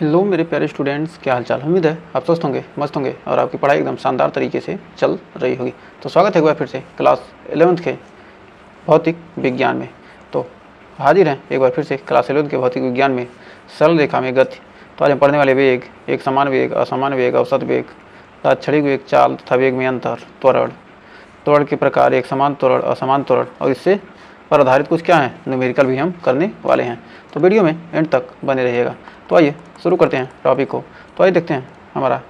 Hello मेरे प्यारे students, क्या हाल चाल। उम्मीद है आप स्वस्थ होंगे, मस्त होंगे और आपकी पढ़ाई एकदम शानदार तरीके से चल रही होगी। तो स्वागत है एक बार फिर से क्लास 11th के भौतिक विज्ञान में। तो हाजिर हैं एक बार फिर से क्लास 11th के भौतिक विज्ञान में सरल रेखा में गति। तो आज हम पढ़ने वाले वेग, एक समान वेग, असमान वेग, औसत वेग, तात्क्षणिक वेग, चाल तथा वेग में अंतर, त्वरण, त्वरण के प्रकार, एक समान त्वरण, असमान त्वरण और इससे पर आधारित कुछ क्या है न्यूमेरिकल भी हम करने वाले हैं। तो वीडियो में एंड तक बने रहिएगा। तो आइए शुरू करते हैं टॉपिक को। तो आइए देखते हैं हमारा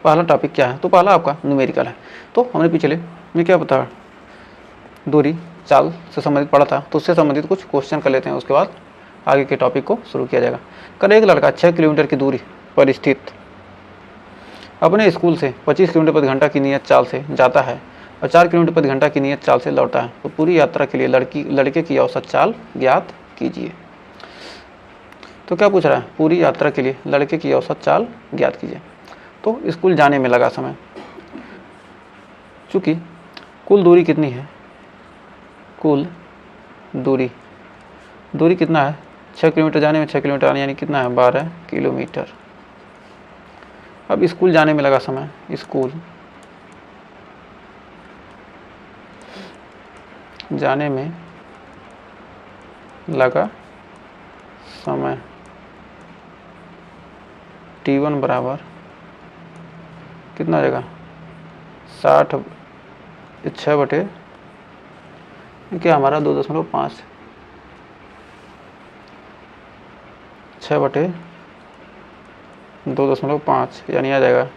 पहला टॉपिक क्या है। तो पहला आपका न्यूमेरिकल है। तो हमने पिछले में क्या बता दूरी चाल से संबंधित पढ़ा था, तो उससे संबंधित कुछ क्वेश्चन कर लेते हैं, उसके बाद आगे के टॉपिक को शुरू किया जाएगा। कल एक लड़का 6 किलोमीटर की दूरी पर स्थित अपने स्कूल से 25 किलोमीटर प्रति घंटा की नियत चाल से जाता है और 4 किलोमीटर प्रति घंटा की नियत चाल से लौटता है। तो पूरी यात्रा के लिए लड़के की औसत चाल ज्ञात कीजिए। तो क्या पूछ रहा है, पूरी यात्रा के लिए लड़के की औसत चाल ज्ञात कीजिए। तो स्कूल जाने में लगा समय, चूँकि कुल दूरी कितनी है, कुल दूरी कितना है, 6 किलोमीटर जाने में 6 किलोमीटर आने, यानी कितना है 12 किलोमीटर। अब स्कूल जाने में लगा समय, स्कूल जाने में लगा समय T1 बराबर कितना आ जाएगा 60 6 बटे क्या हमारा 2.5 6 बटे 2.5 यानी आ जाएगा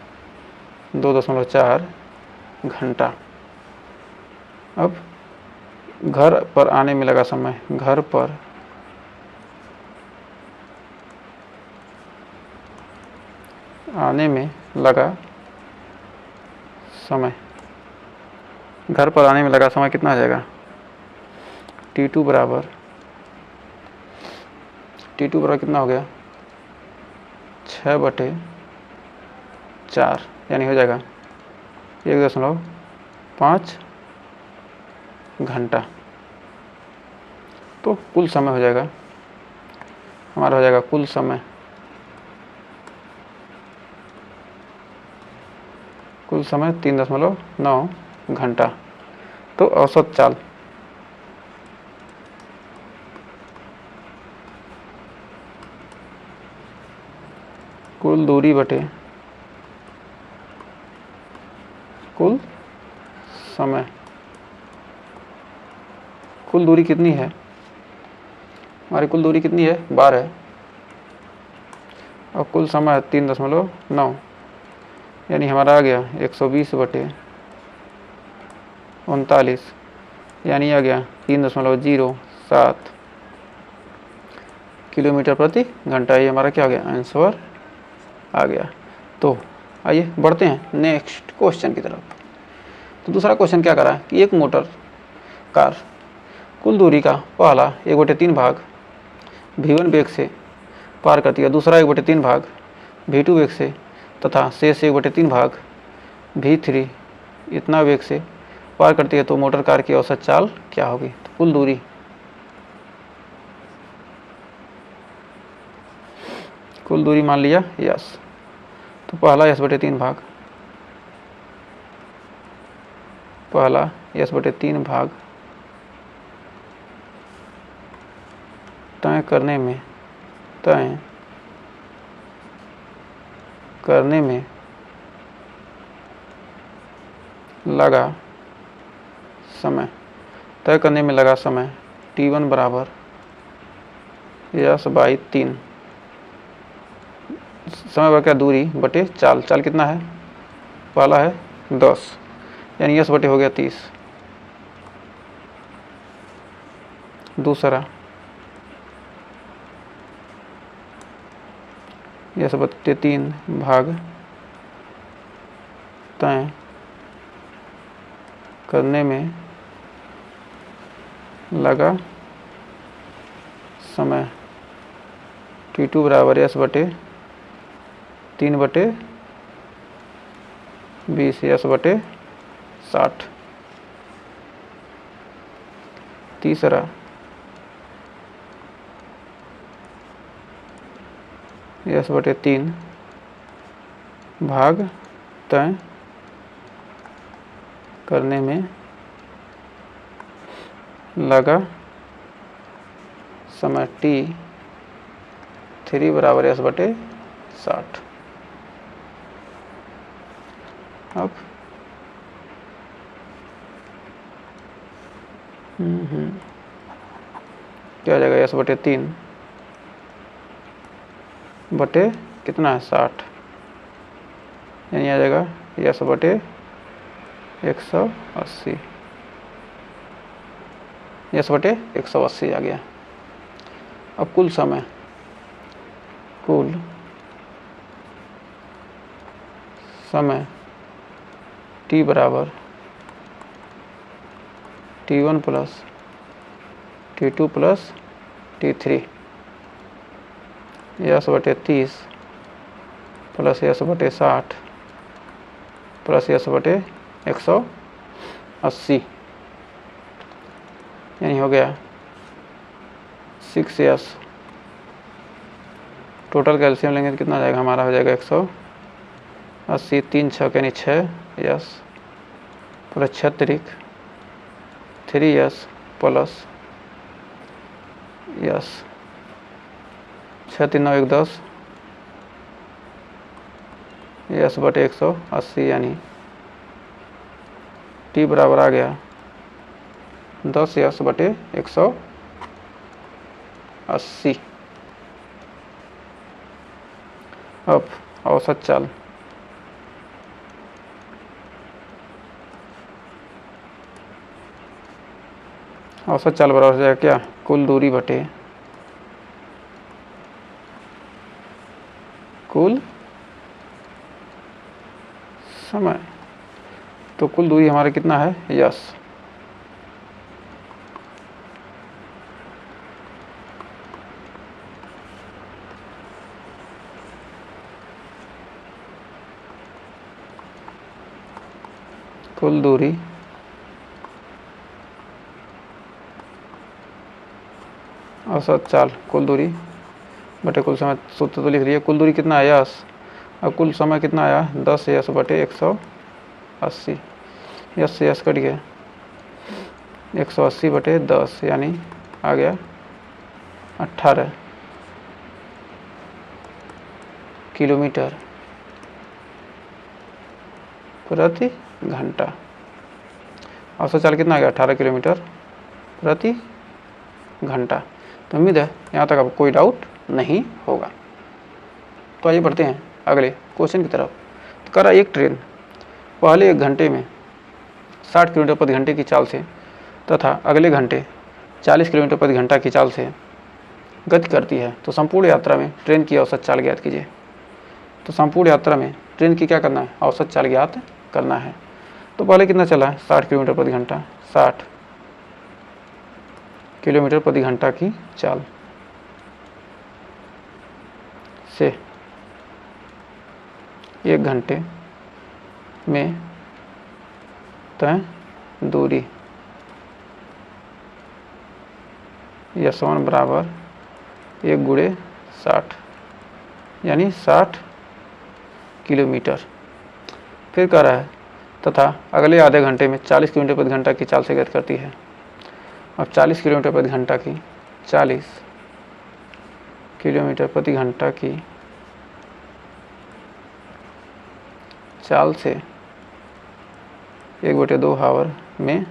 2.4 घंटा। अब घर पर आने में लगा समय, घर पर आने में लगा समय, घर पर आने में लगा समय कितना आ जाएगा T2 बराबर कितना हो गया 6 बटे 4 यानी हो जाएगा 1.5 घंटा। तो कुल समय हो जाएगा हमारा, हो जाएगा कुल समय 3.9 घंटा। तो औसत चाल कुल दूरी बटे कुल समय, कुल दूरी कितनी है हमारी, कुल दूरी कितनी है 12 और कुल समय है 3.9 यानी हमारा आ गया 120 बटे 39 यानी आ गया 3.07 किलोमीटर प्रति घंटा। ये हमारा क्या आ गया, आंसर आ गया। तो आइए बढ़ते हैं नेक्स्ट क्वेश्चन की तरफ। तो दूसरा क्वेश्चन क्या करा कि एक मोटर कार कुल दूरी का पहला 1/3 भाग V1 वेग से पार करती है, दूसरा 1/3 भाग V2 वेग से तथा शेष 1/3 भाग V3 इतना वेग से पार करती है। तो मोटर कार की औसत चाल क्या होगी। तो कुल दूरी मान लिया यस। तो पहला S/3 भाग, पहला S/3 भाग तय करने में लगा समय, तय करने में लगा समय T1 बराबर S/3 समय पर क्या दूरी बटे चाल, चाल कितना है, पहला है 10 यानी S बटे हो गया 30, दूसरा S/3 भाग तय करने में लगा समय T2 बराबर S/3/20 S/60। तीसरा यस बटे 3 भाग तय करने में लगा समय t3 बराबर यस बटे 60। अब क्या आ जाएगा, यस बटे 3 बटे कितना है 60, यानी आ जाएगा यस बटे 180, यस बटे 180 आ गया। अब कुल समय t बराबर t1 plus t2 plus t3 yes बटे 30 प्लस यस बटे 60 प्लस यस बटे 180, यानी हो गया 6s। टोटल कैल्शियम लेंगे तो कितना आ जाएगा हमारा, हो जाएगा 180, 3 6 यानी 6 yes plus 36 3s plus yes 6 3 9 1 10 yes बटे 180, यानी t बराबर आ गया 10 यस बटे 180। अब औसत चाल, औसत चाल बराबर हो जाएगा क्या, कुल दूरी बटे कुल समय। तो कुल दूरी हमारा कितना है, यस, कुल दूरी औसत चाल, कुल दूरी बटे कुल समय। सूत्र तो लिख लिया, कुल दूरी कितना आया यस, और कुल समय कितना आया 10 यस बटे 180, यस से यस कट गया 180 बटे 10, यानी आ गया 18 किलोमीटर प्रति घंटा। औसत चाल कितना आ गया 18 किलोमीटर प्रति घंटा। तो उम्मीद है यहाँ तक आपको कोई डाउट नहीं होगा। तो आइए बढ़ते हैं अगले क्वेश्चन की तरफ। तो कह रहा एक ट्रेन पहले 1 घंटे में 60 किलोमीटर प्रति घंटे की चाल से तथा अगले घंटे 40 किलोमीटर प्रति घंटा की चाल से गति करती है, तो संपूर्ण यात्रा में ट्रेन की औसत चाल ज्ञात कीजिए। तो संपूर्ण यात्रा में ट्रेन की क्या करना है, औसत चाल ज्ञात करना है। तो पहले कितना चला है 60 किलोमीटर प्रति घंटा, 60 किलोमीटर प्रति घंटा की चाल से 1 घंटे में तय दूरी यस1 बराबर 1 गुणे 60, यानी 60 किलोमीटर। फिर कह रहा है तथा अगले आधे घंटे में 40 किलोमीटर प्रति घंटा की चाल से गति करती है। अब 40 किलोमीटर प्रति घंटा की 40 किलोमीटर प्रति घंटा की चाल से 1/2 हावर में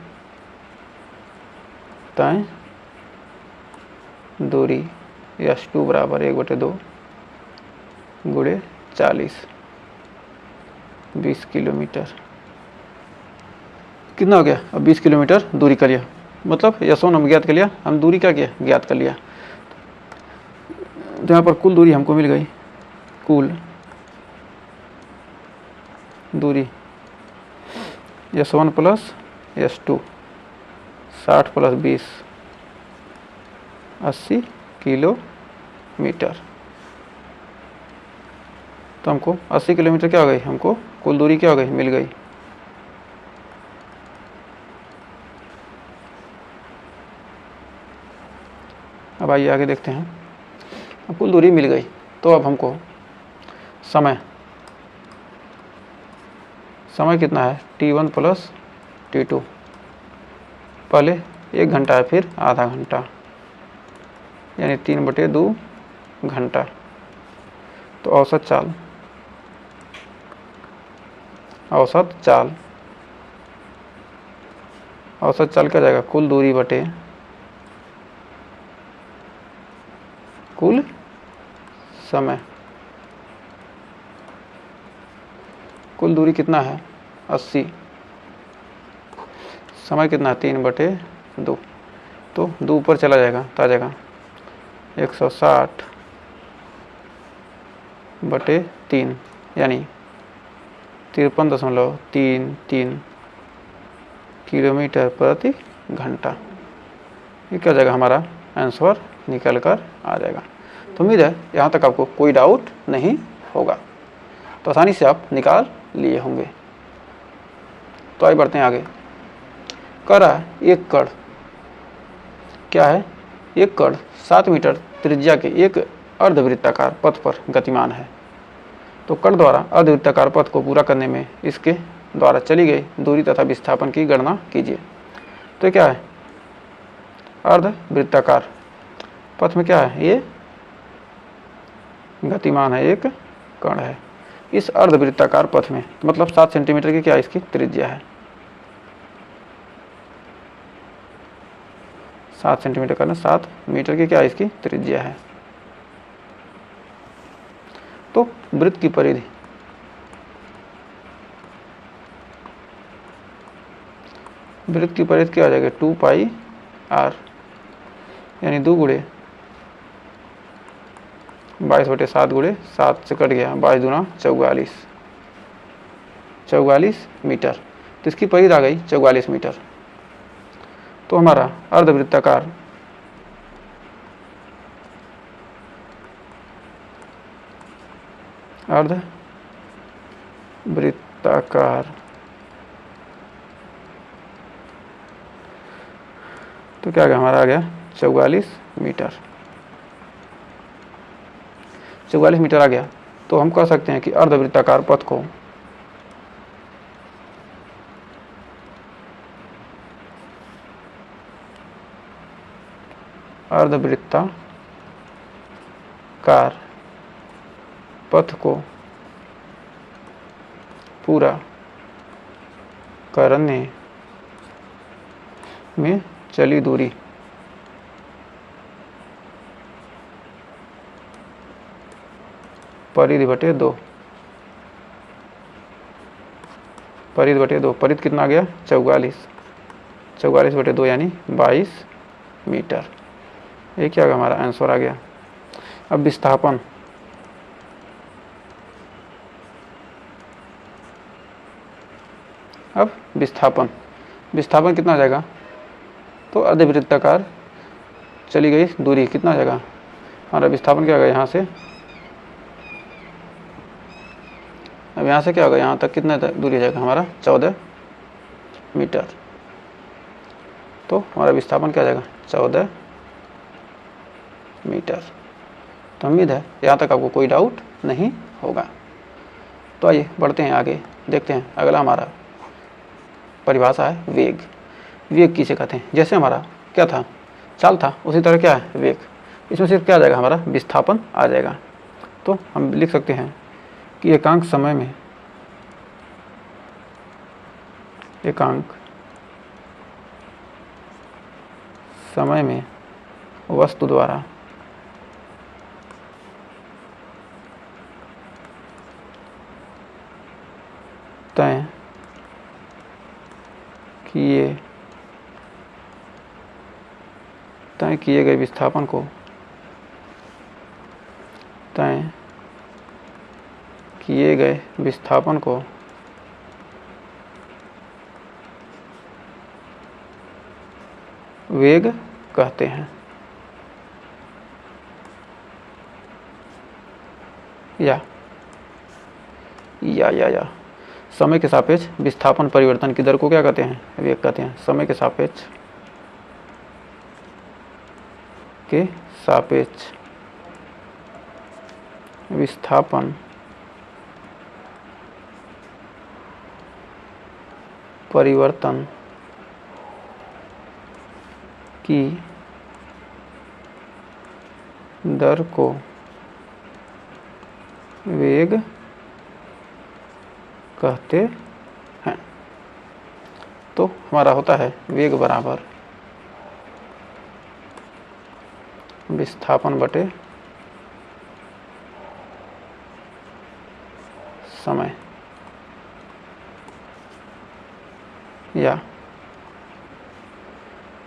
तय दूरी यस2 बराबर 1/2 गुणे 40 20 किलोमीटर। कितना हो गया, अब 20 किलोमीटर दूरी कर लिया, मतलब यस1 हम ज्ञात कर लिया, हम दूरी क्या किया ज्ञात कर लिया। तो यहाँ पर कुल दूरी हमको मिल गई, कुल दूरी यस1 प्लस यस2 60 प्लस 20 80 किलोमीटर। तो हमको 80 किलोमीटर क्या हो गई, हमको कुल दूरी क्या हो गई, मिल गई। अब आइए आगे देखते हैं। अब कुल दूरी मिल गई, तो अब हमको समय समय कितना है t1 प्लस t2, पहले 1 घंटा है फिर आधा घंटा, यानी 3/2 घंटा। तो औसत चाल क्या जाएगा, कुल दूरी बटे कुल समय। कुल दूरी कितना है 80, समय कितना है 3/2, तो 2 ऊपर चला जाएगा तो आ जाएगा 160/3, यानी 53.33 किलोमीटर प्रति घंटा। ये क्या जाएगा, हमारा आंसर निकल कर आ जाएगा। तो उम्मीद है यहाँ तक आपको कोई डाउट नहीं होगा, तो आसानी से आप निकाल लिए होंगे। तो आइए बढ़ते हैं आगे। कह रहा है एक कण, क्या है, एक कण 7 मीटर त्रिज्या के एक अर्धवृत्ताकार पथ पर गतिमान है। तो कण द्वारा अर्धवृत्ताकार पथ को पूरा करने में इसके द्वारा चली गई दूरी तथा विस्थापन की गणना कीजिए। तो क्या है, अर्धवृत्ताकार पथ में क्या है, ये गतिमान है, एक कण है। इस अर्धवृत्ताकार पथ में मतलब 7 सेंटीमीटर की क्या इसकी त्रिज्या है, 7 सेंटीमीटर का ना 7 मीटर की क्या इसकी त्रिज्या है। तो वृत्त की परिधि क्या आ जाएगा 2πr, यानी 2 गुणे 22/7 गुणे 7 से कट गया, 22 दूना 44 मीटर। तो इसकी परिधि आ गई 44 मीटर। तो हमारा अर्धवृत्ताकार तो क्या गया, हमारा आ गया 44 मीटर। 44 मीटर आ गया। तो हम कह सकते हैं कि अर्धवृत्ताकार पथ को पूरा करने में चली दूरी परिधि बटे 2, परिधि कितना आ गया 44/2 यानी 22 मीटर। ये क्या होगा, हमारा आंसर आ गया। अब विस्थापन, विस्थापन कितना आ जाएगा, तो अर्धवृत्ताकार चली गई दूरी कितना आ जाएगा, हमारा विस्थापन क्या होगा, यहाँ से, अब यहाँ से क्या होगा, यहाँ तक कितना दूरी जाएगा, हमारा 14 मीटर। तो हमारा विस्थापन क्या जाएगा 14 मीटर। तो उम्मीद है यहाँ तक आपको कोई डाउट नहीं होगा। तो आइए बढ़ते हैं आगे, देखते हैं अगला हमारा परिभाषा है वेग। वेग किसे कहते हैं, जैसे हमारा क्या था, चाल था, उसी तरह क्या है वेग। इसमें सिर्फ क्या आ जाएगा, हमारा विस्थापन आ जाएगा। तो हम लिख सकते हैं कि एकांक समय में वस्तु द्वारा तय किए गए विस्थापन को वेग कहते हैं। या समय के सापेक्ष विस्थापन परिवर्तन की दर को क्या कहते हैं, वेग कहते हैं। समय के सापेक्ष विस्थापन परिवर्तन की दर को वेग कहते हैं। तो हमारा होता है वेग बराबर विस्थापन बटे समय, या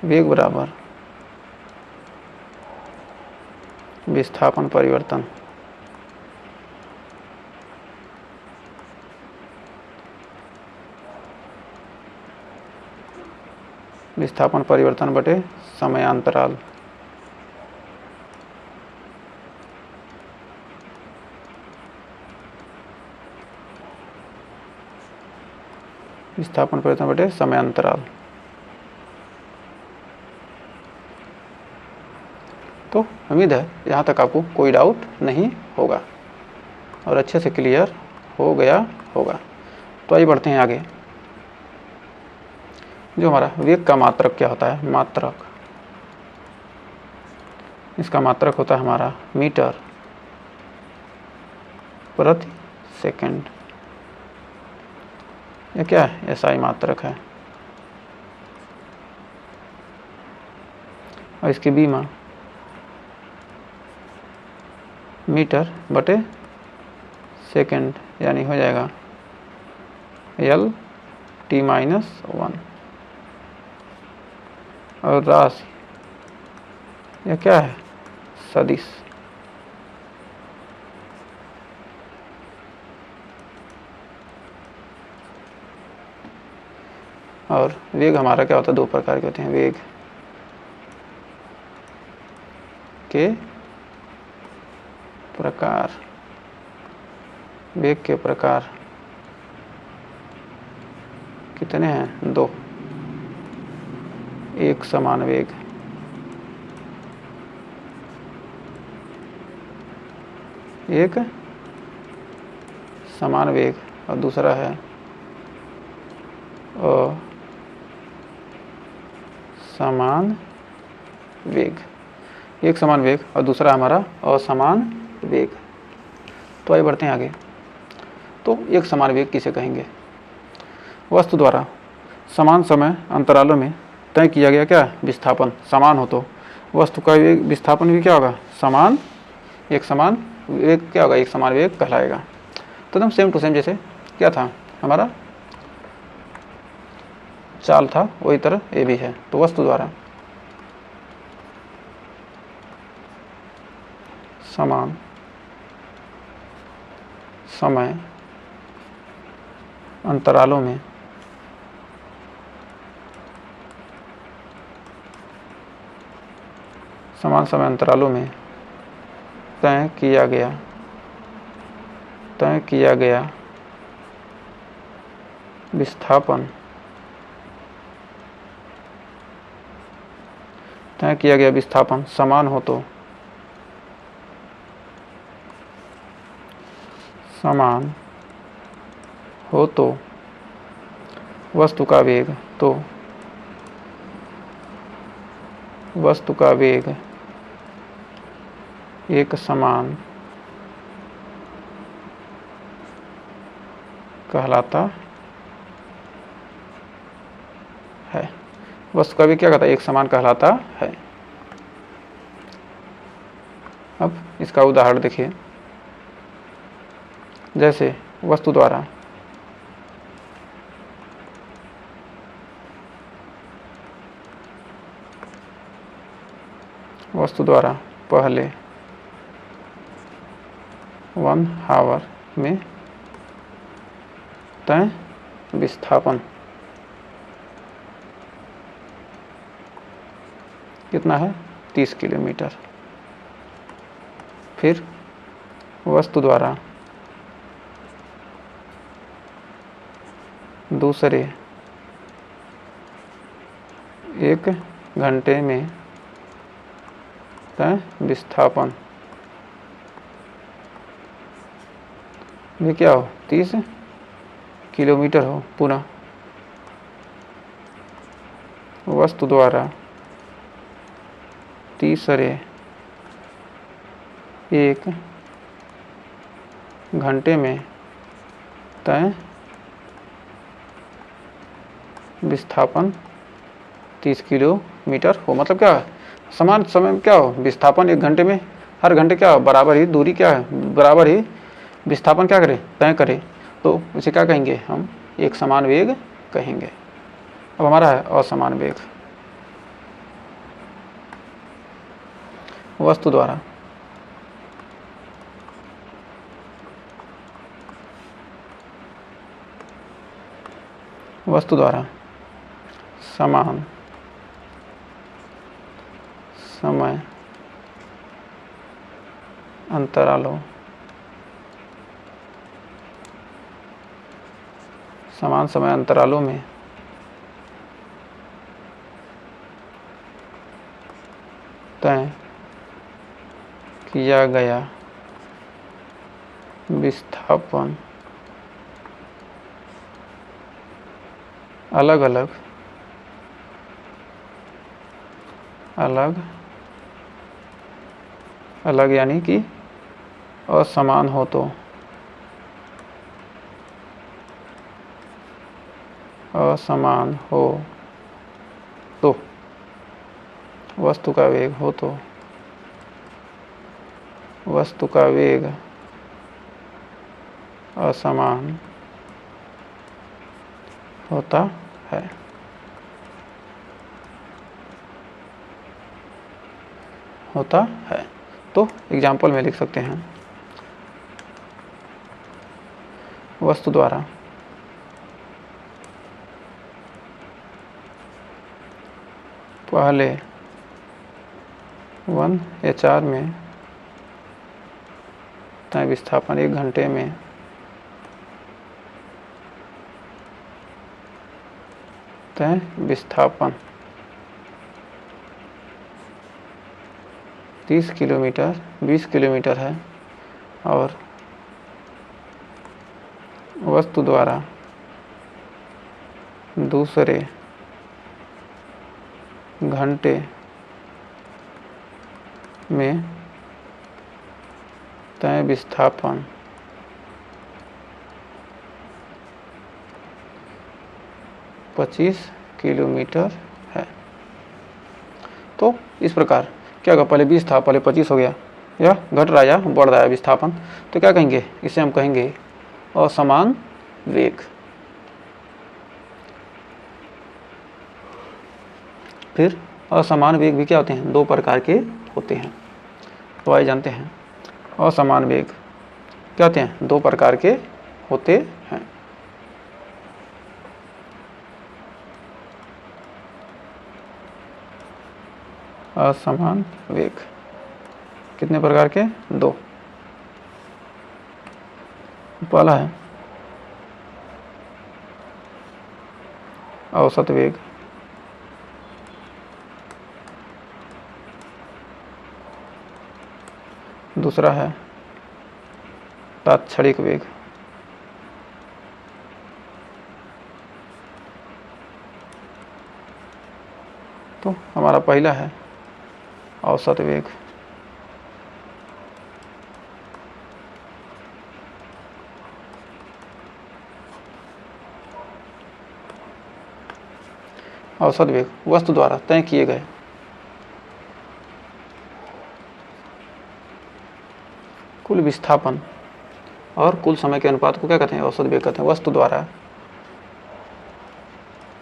वेग बराबर विस्थापन परिवर्तन बटे समयांतराल। विस्थापन परिवर्तन बटे समयांतराल। तो उम्मीद है यहाँ तक आपको कोई डाउट नहीं होगा और अच्छे से क्लियर हो गया होगा। तो आइए बढ़ते हैं आगे। जो हमारा वेग का मात्रक क्या होता है, मात्रक, इसका मात्रक होता है हमारा मीटर प्रति सेकंड। यह क्या है, एसआई मात्रक है और इसकी बीमा मीटर बटे सेकंड, यानी हो जाएगा L/-1। और राशि यह क्या है, सदिश। और वेग हमारा क्या होता है, दो प्रकार के होते हैं। वेग के प्रकार, वेग के प्रकार कितने हैं, दो। एक समान वेग, एक समान वेग, और दूसरा है असमान वेग। एक समान वेग और दूसरा हमारा असमान वेग। तो आइए बढ़ते हैं आगे। तो एक समान वेग किसे कहेंगे, वस्तु द्वारा समान समय अंतरालों में तय किया गया क्या विस्थापन समान हो तो वस्तु का वेग विस्थापन भी क्या होगा, समान। एक समान वेग क्या होगा, एक समान वेग कहलाएगा। तो एकदम सेम टू सेम जैसे क्या था हमारा चाल था, वही तरह ये भी है। तो वस्तु द्वारा समान समय अंतरालों में समान समय अंतरालों में तय किया गया विस्थापन समान हो तो वस्तु का वेग एक समान कहलाता है। वस्तु का वेग क्या कहता है, एक समान कहलाता है। अब इसका उदाहरण देखिए, जैसे वस्तु द्वारा पहले 1 आवर में तय विस्थापन कितना है, 30 किलोमीटर। फिर वस्तु द्वारा दूसरे 1 घंटे में तय विस्थापन भी क्या हो, 30 किलोमीटर हो पुनः। वस्तु द्वारा तीसरे एक घंटे में तय विस्थापन 30 किलोमीटर हो। मतलब क्या समान समय में क्या हो विस्थापन 1 घंटे में, हर घंटे क्या हो बराबर ही दूरी क्या है बराबर ही विस्थापन क्या करें तय करें, तो इसे क्या कहेंगे हम एक समान वेग कहेंगे। अब हमारा है असमान वेग। वस्तु द्वारा समान समय अंतरालों में तय किया गया विस्थापन अलग अलग यानी कि असमान हो तो वस्तु का वेग हो तो वस्तु का वेग असमान होता है। तो एग्जाम्पल में लिख सकते हैं वस्तु द्वारा पहले 1 HR में तय विस्थापन 1 घंटे में तय विस्थापन 30 किलोमीटर 20 किलोमीटर है और वस्तु द्वारा दूसरे घंटे में तय विस्थापन 25 किलोमीटर है। तो इस प्रकार क्या होगा पहले 20 था पहले 25 हो गया या घट रहा या बढ़ रहा है विस्थापन, तो क्या कहेंगे इसे हम कहेंगे असमान वेग। फिर असमान वेग भी क्या होते हैं 2 प्रकार के होते हैं। तो आइए जानते हैं असमान वेग क्या होते हैं 2 प्रकार के होते हैं। असमान वेग कितने प्रकार के 2। पहला है औसत वेग, दूसरा है तात्क्षणिक वेग। तो हमारा पहला है औसत वेग। औसत वेग वस्तु द्वारा तय किए गए कुल विस्थापन और कुल समय के अनुपात को क्या कहते हैं औसत वेग कहते हैं। वस्तु द्वारा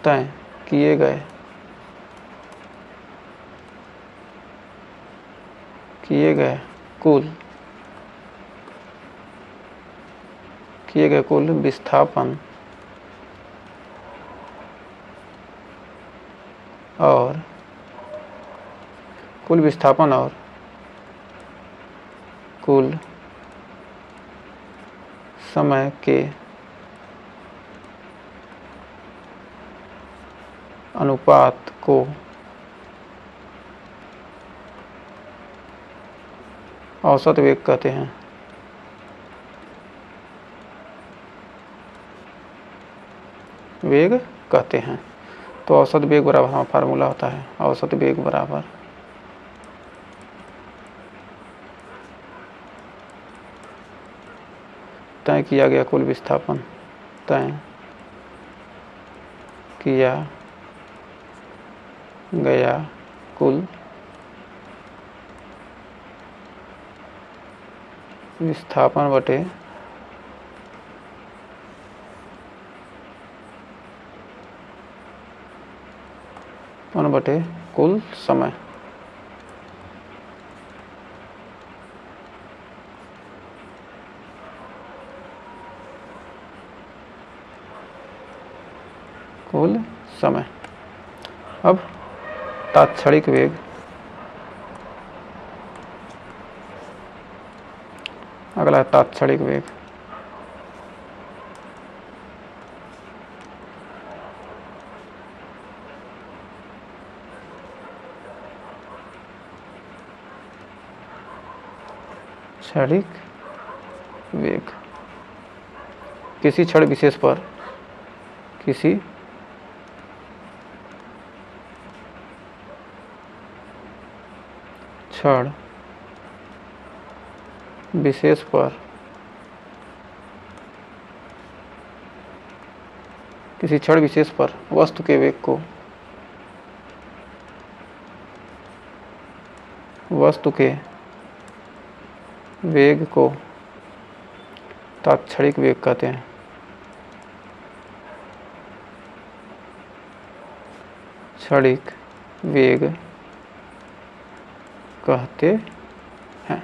तय किए गए कुल विस्थापन और कुल समय के अनुपात को औसत वेग कहते हैं। तो औसत वेग बराबर हमारा फार्मूला होता है औसत वेग बराबर तय किया गया कुल विस्थापन, तय किया गया कुल विस्थापन बटे कुल समय। कुल समय। अब तात्क्षणिक वेग, अगला है तात्क्षणिक वेग। क्षणिक वेग किसी क्षण विशेष पर किसी क्षण विशेष पर वस्तु के वेग को तात्क्षणिक वेग कहते हैं। क्षणिक वेग कहते हैं।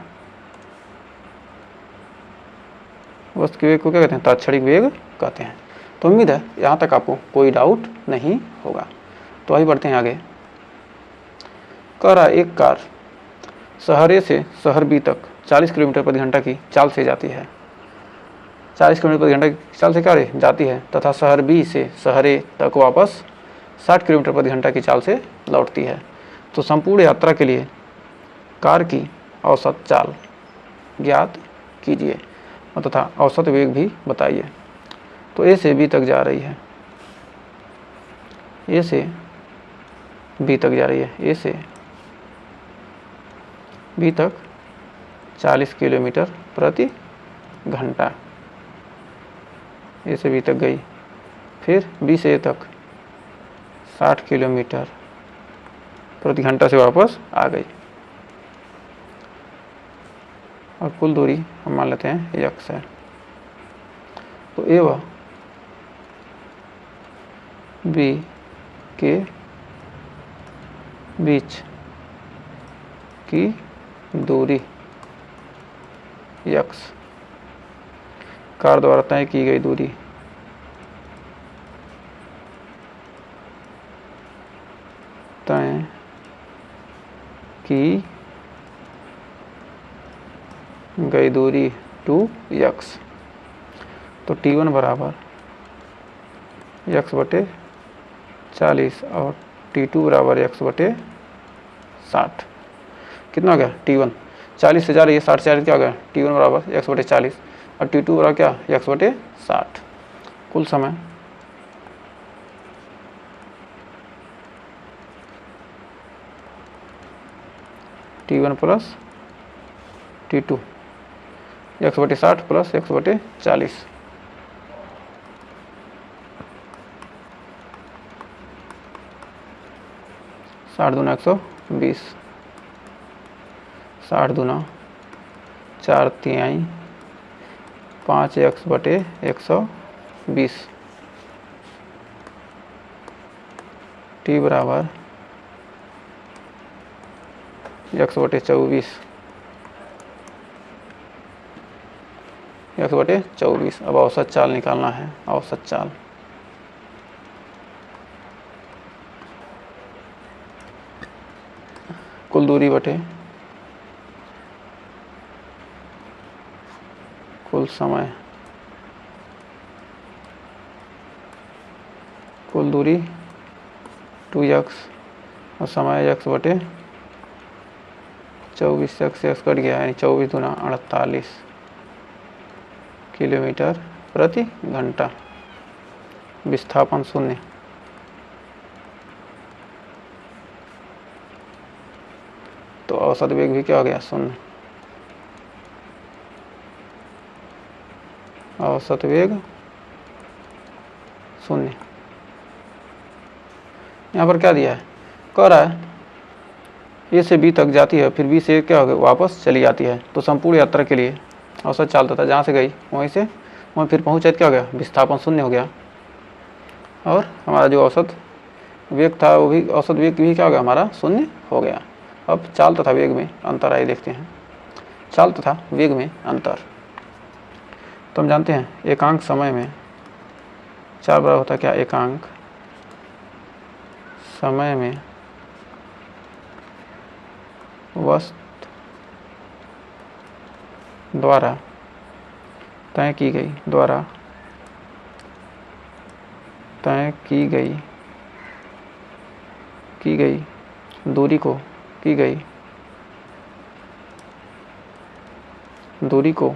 वस्तु के वेग को क्या कहते हैं? तात्क्षणिक वेग कहते हैं। तो उम्मीद है यहाँ तक आपको कोई डाउट नहीं होगा। तो आइए बढ़ते हैं आगे। कह रहा एक कार शहर ए से शहर बी तक 40 किलोमीटर प्रति घंटा की चाल से जाती है। 40 किलोमीटर प्रति घंटा की चाल से क्या जाती है तथा शहर बी से शहर ए तक वापस 60 किलोमीटर प्रति घंटा की चाल से लौटती है। तो संपूर्ण यात्रा के लिए कार की औसत चाल ज्ञात कीजिए तथा औसत वेग भी बताइए। तो ए से बी तक जा रही है, ए से बी तक जा रही है, ए से बी तक 40 किलोमीटर प्रति घंटा, ए से बी तक गई। फिर बी से ए तक 60 किलोमीटर प्रति घंटा से वापस आ गई और कुल दूरी हम मान लेते हैं x है। तो ए व बी के बीच की दूरी x, कार द्वारा तय की गई दूरी तय की गई दूरी 2x। तो t1 बराबर x बटे 40 और t2 बराबर x बटे 60। कितना हो गया? t1 40 से जा रही है, 60 से जा रही है, क्या हो गया? t1 बराबर x बटे 40 और t2 बराबर क्या? x बटे 60। कुल समय t1 प्लस t2 x बटे 60 प्लस x बटे 40। 60 दूना 120, 60 दूना 4 तिहाई 5x बटे 120। t बराबर x बटे 24, x बटे 24। अब औसत चाल निकालना है, औसत चाल। कुल दूरी बटे कुल समय, कुल दूरी 2x और समय x बटे 24, x कट गया, यानी 24 दूना 48 किलोमीटर प्रति घंटा। विस्थापन 0। तो औसत वेग भी क्या हो गया, शून्य। औसत वेग शून्य। यहाँ पर क्या दिया है, कह रहा है ए से बी तक जाती है, फिर बी से क्या हो गया, वापस चली जाती है। तो संपूर्ण यात्रा के लिए औसत चाल तथा जहाँ से गई वहीं से वहीं फिर पहुँचे, क्या हो गया, विस्थापन शून्य हो गया। और हमारा जो औसत वेग था वो भी, औसत वेग भी क्या हो गया हमारा, शून्य हो गया। अब चाल तथा वेग में अंतर आइए देखते हैं। चाल तथा वेग में अंतर, तो हम जानते हैं एकांक समय में चाल बराबर होता है क्या, एकांक समय में वस्तु द्वारा तय की गई दूरी को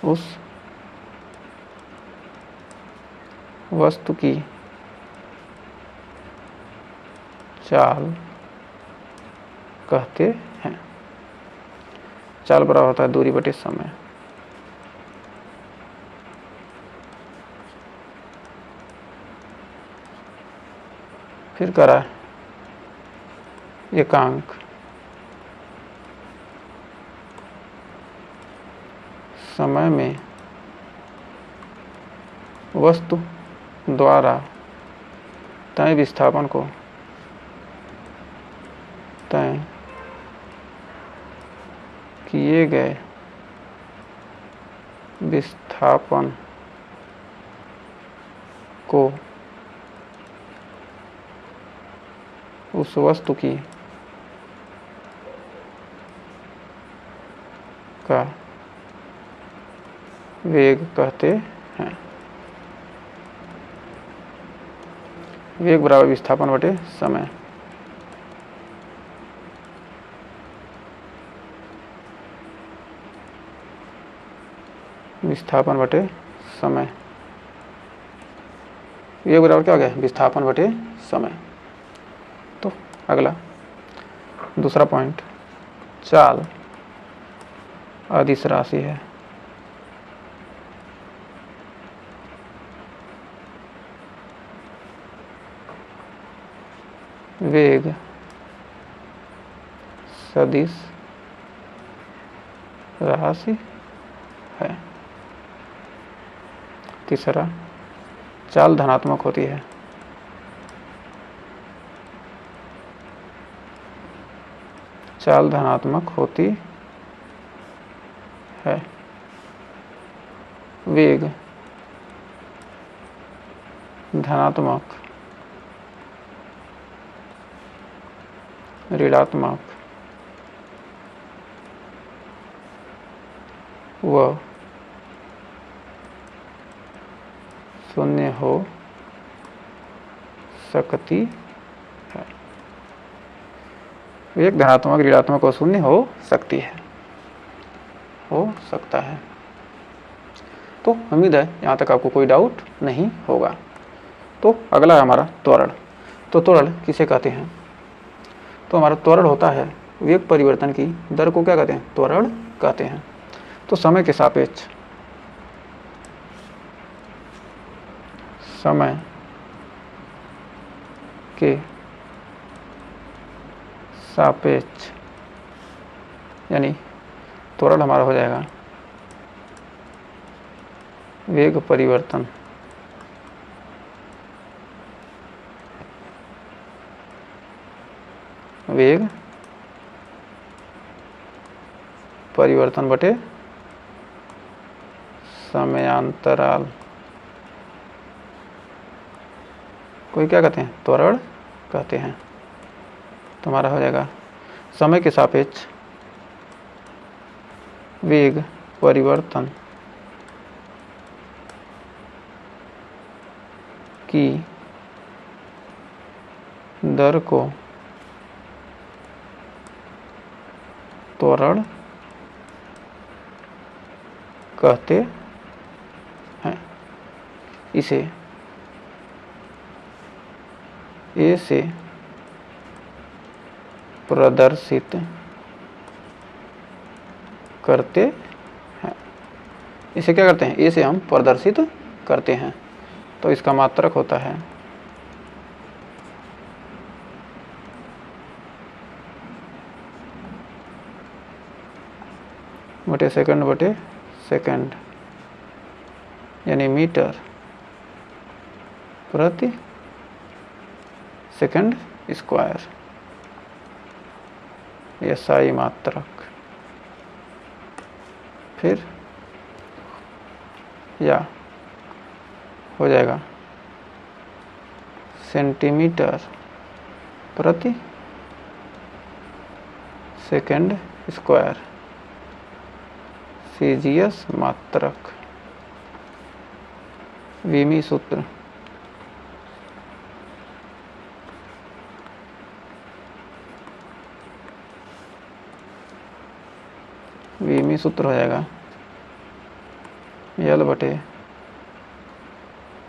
उस वस्तु की चाल कहते हैं। चाल बराबर होता है दूरी बटे समय। फिर करा एकांक समय में वस्तु द्वारा तय विस्थापन को तय किए गए विस्थापन को उस वस्तु की का वेग कहते हैं। वेग बराबर विस्थापन बटे समय। विस्थापन बटे समय, वेग बराबर क्या हो गया, विस्थापन बटे समय। तो अगला दूसरा पॉइंट, चाल अदिश राशि है। वेग सदिश राशि है। तीसरा, चाल धनात्मक होती है। चाल धनात्मक होती है। वेग धनात्मक, ऋणात्मक व शून्य हो सकती है। वेग धनात्मक, ऋणात्मक और शून्य हो सकती है, हो सकता है। तो उम्मीद है यहाँ तक आपको कोई डाउट नहीं होगा। तो अगला है हमारा त्वरण। तो त्वरण किसे कहते हैं, तो हमारा त्वरण होता है वेग परिवर्तन की दर को क्या कहते हैं, त्वरण कहते हैं। तो समय के सापेक्ष, समय के सापेक्ष यानी त्वरण हमारा हो जाएगा वेग परिवर्तन वेग परिवर्तन बटे समयांतराल कोई क्या कहते हैं, त्वरण कहते हैं। तो हमारा हो जाएगा समय के सापेक्ष वेग परिवर्तन की दर को त्वरण कहते हैं। इसे ए से प्रदर्शित करते हैं। इसे क्या करते हैं, ए से हम प्रदर्शित करते हैं, तो इसका मात्रक होता है बटे सेकंड यानी मीटर प्रति सेकंड स्क्वायर, SI मात्रक। फिर या हो जाएगा सेंटीमीटर प्रति सेकंड स्क्वायर, CGS मात्रक। वीमी सूत्र हो जाएगा L बटे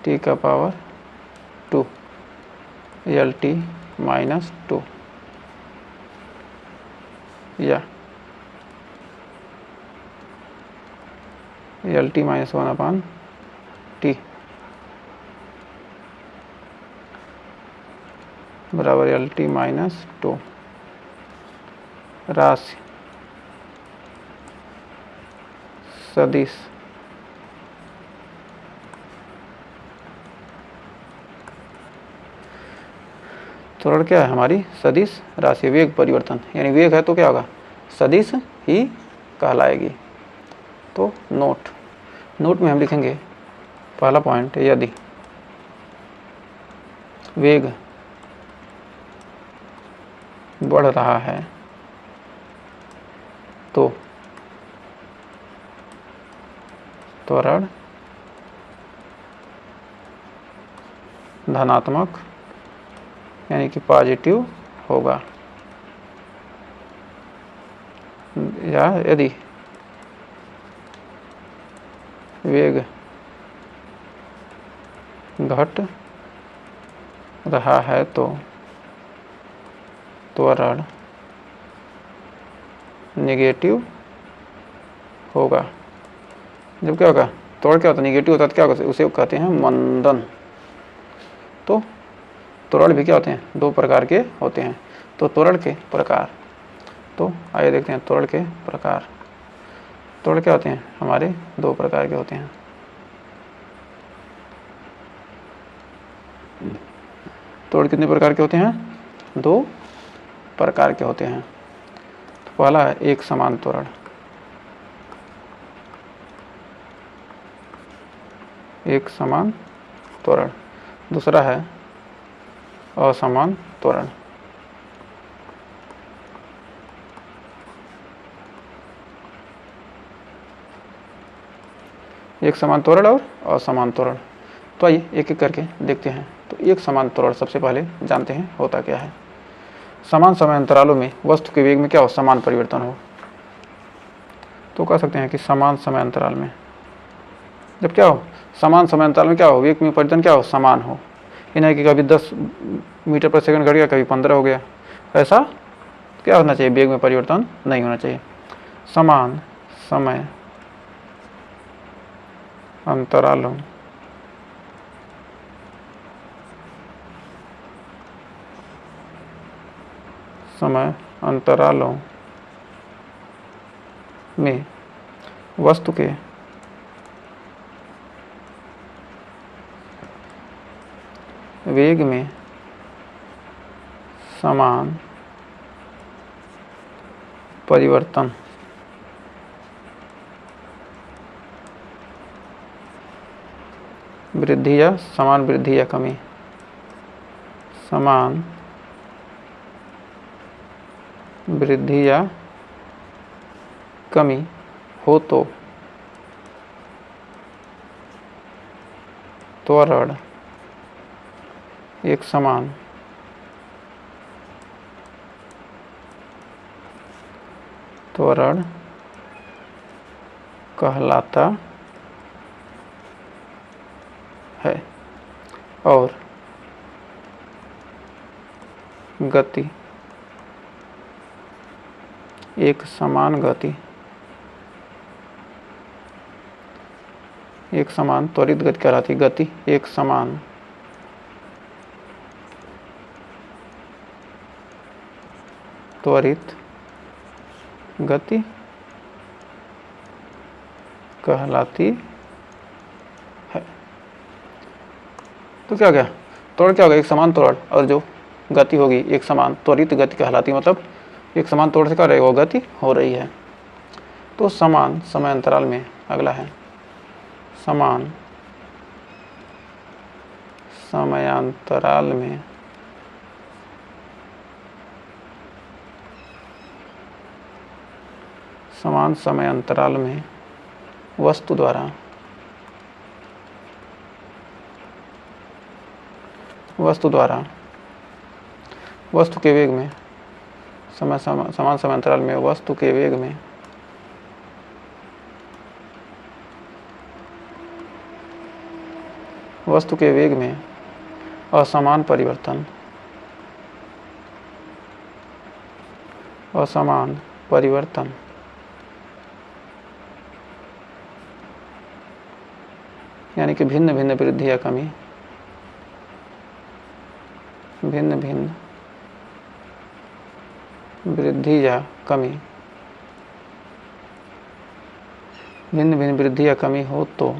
T का पावर 2 LT माइनस 2 या LT माइनस 1/T बराबर LT माइनस 2। राशि सदिश त्वरण क्या है हमारी, सदिश राशि। वेग परिवर्तन यानी वेग है तो क्या होगा, सदिश ही कहलाएगी। तो नोट में हम लिखेंगे पहला पॉइंट, यदि वेग बढ़ रहा है तो त्वरण धनात्मक यानी कि पॉजिटिव होगा, या यदि वेग घट रहा है तो त्वरण नेगेटिव होगा। जब क्या होगा, त्वरण क्या होता है, नेगेटिव होता है तो क्या होगा, उसे कहते हैं मंदन। तो त्वरण भी क्या होते हैं, दो प्रकार के होते हैं। तो त्वरण के प्रकार, तो आइए देखते हैं त्वरण के प्रकार। त्वरण क्या होते हैं हमारे, दो प्रकार के होते हैं। त्वरण कितने प्रकार के होते हैं, दो प्रकार के होते हैं। तो पहला है एक समान त्वरण, एक समान त्वरण। दूसरा है असमान त्वरण। एक समान त्वरण और असमान त्वरण। तो आइए एक एक करके देखते हैं। तो एक समान त्वरण सबसे पहले जानते हैं होता क्या है। समान समय अंतरालों में वस्तु के वेग में क्या हो, समान परिवर्तन हो। तो कह सकते हैं कि समान समय अंतराल में जब क्या हो, समान समय अंतराल में क्या हो, वेग में परिवर्तन क्या हो, समान हो। ये नहीं कि कभी 10 मीटर पर सेकंड घट गया, कभी 15 हो गया, ऐसा क्या होना चाहिए, वेग में परिवर्तन नहीं होना चाहिए। समान समय अंतरालों में वस्तु के वेग में समान परिवर्तन वृद्धि या समान वृद्धि या कमी, समान वृद्धि या कमी हो तो त्वरण एक समान त्वरण कहलाता है और गति एक समान गति, एक समान त्वरित गति कहलाती है। गति एक समान त्वरित गति कहलाती है। तो क्या क्या त्वरण क्या होगा, एक समान त्वरण, और जो गति होगी एक समान त्वरित गति कहलाती है। मतलब एक समान त्वरण से क्या रहेगा, वो गति हो रही है। तो समान समय अंतराल में अगला है समान समयांतराल में समान समय अंतराल में वस्तु द्वारा वस्तु के वेग में समान समय अंतराल में वस्तु के वेग में असमान परिवर्तन यानी कि भिन्न भिन्न वृद्धि या कमी, भिन्न भिन्न वृद्धि या कमी हो तो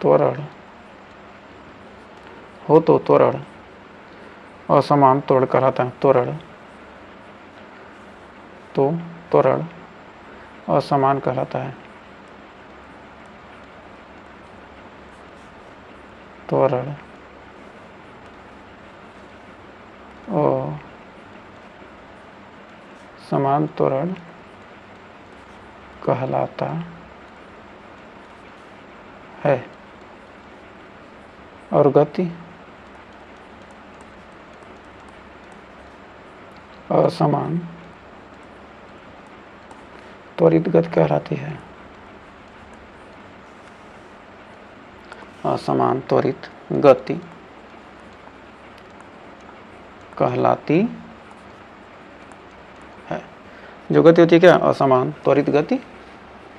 त्वरण असमान त्वरण कहलाता है। त्वरण असमान कहलाता है। त्वरण असमान त्वरण कहलाता है। और गति असमान त्वरित गति कहलाती है। असमान त्वरित गति कहलाती है। जो गति होती है क्या, असमान त्वरित गति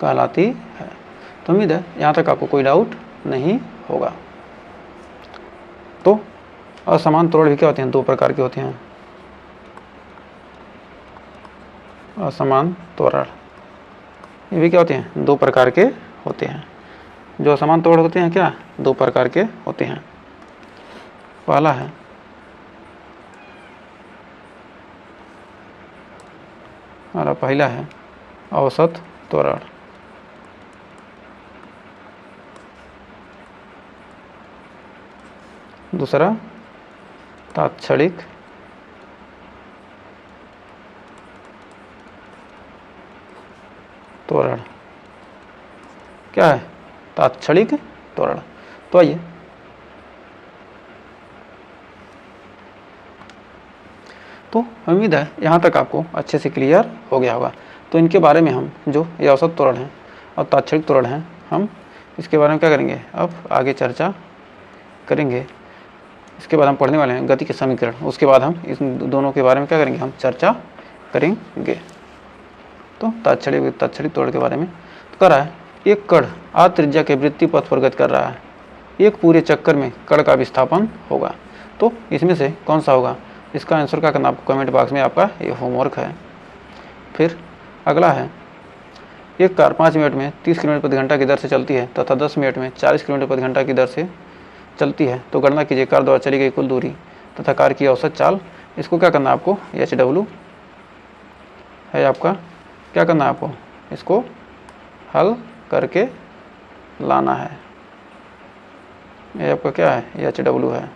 कहलाती है। तो उम्मीद है यहाँ तक आपको कोई डाउट नहीं होगा। तो असमान त्वरण भी क्या होते हैं, दो प्रकार के होते हैं। असमान त्वरण ये भी क्या होते हैं, दो प्रकार के होते हैं। जो असमान त्वरण होते हैं क्या, दो प्रकार के होते हैं। पहला है औसत त्वरण। दूसरा तात्क्षणिक त्वरण। क्या है, तात्क्षणिक त्वरण। तो आइए तो उम्मीद है यहाँ तक आपको अच्छे से क्लियर हो गया होगा। तो इनके बारे में हम जो ये औसत त्वरण है और तात्क्षणिक त्वरण है, हम इसके बारे में क्या करेंगे, अब आगे चर्चा करेंगे। इसके बाद हम पढ़ने वाले हैं गति के समीकरण। उसके बाद हम इस दोनों के बारे में क्या करेंगे, हम चर्चा करेंगे। तो तात्क्षणिक त्वरण के बारे में तो कर रहा है, एक कण आध त्रिज्या के वृत्तीय पथ पर गति कर रहा है। एक पूरे चक्कर में कण का विस्थापन होगा। तो इसमें से कौन सा होगा, इसका आंसर क्या करना आपको कमेंट बॉक्स में, आपका ये होमवर्क है। फिर अगला है, एक कार 5 मिनट में 30 किलोमीटर प्रति घंटा की दर से चलती है तथा 10 मिनट में 40 किलोमीटर प्रति घंटा की दर से चलती है। तो गणना कीजिए कार द्वारा चली गई कुल दूरी तथा कार की औसत चाल। इसको क्या करना है आपको, HW है आपका, क्या करना है आपको, इसको हल करके लाना है। ये आपका क्या है, HW है।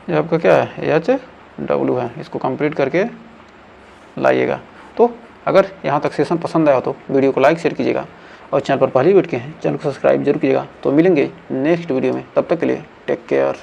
ये आपका क्या है, HW है। इसको कंप्लीट करके लाइएगा। तो अगर यहाँ तक सेशन पसंद आया तो वीडियो को लाइक शेयर कीजिएगा और चैनल पर पहली बैठ के हैं चैनल को सब्सक्राइब जरूर कीजिएगा। तो मिलेंगे नेक्स्ट वीडियो में, तब तक के लिए टेक केयर।